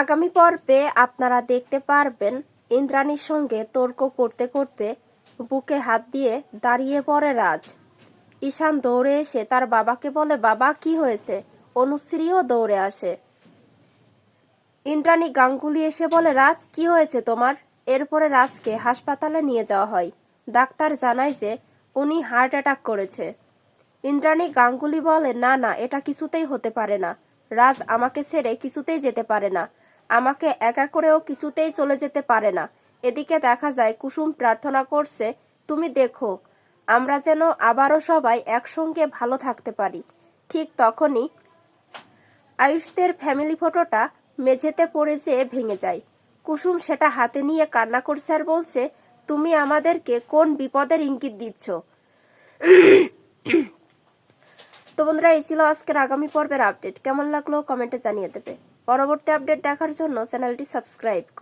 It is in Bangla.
আগামী পর্বে আপনারা দেখতে পারবেন ইন্দ্রাণীর সঙ্গে তর্ক করতে করতে বুকে হাত দিয়ে দাঁড়িয়ে পড়ে রাজ। ঈশান দৌড়ে এসে তার বাবাকে বলে, বাবা কি হয়েছে? অনুশ্রীও দৌড়ে আসে। ইন্দ্রাণী গাঙ্গুলি এসে বলে, রাজ কি হয়েছে তোমার? এরপরে রাজকে হাসপাতালে নিয়ে যাওয়া হয়। ডাক্তার জানায় যে উনি হার্ট অ্যাটাক করেছে। ইন্দ্রাণী গাঙ্গুলি বলে, না না, এটা কিছুতেই হতে পারে না। রাজ আমাকে ছেড়ে কিছুতেই যেতে পারে না, আমাকে একা করেও কিছুতেই চলে যেতে পারে না। এদিকে দেখা যায় কুসুম প্রার্থনা করছে, তুমি দেখো আমরা যেন আবারও সবাই একসঙ্গে ভালো থাকতে পারি। ঠিক তখনই আয়ুষদের ফ্যামিলি ফটোটা মেঝেতে পড়ে যেয়ে ভেঙে যায়। কুসুম সেটা হাতে নিয়ে কান্না করছে আর বলছে, তুমি আমাদেরকে কোন বিপদের ইঙ্গিত দিচ্ছ? তো বন্ধুরা, এই ছিল আজকের আগামী পর্বের আপডেট। কেমন লাগলো কমেন্টে জানিয়ে দেবে। পরবর্তী আপডেট দেখার জন্য চ্যানেলটি সাবস্ক্রাইব করুন।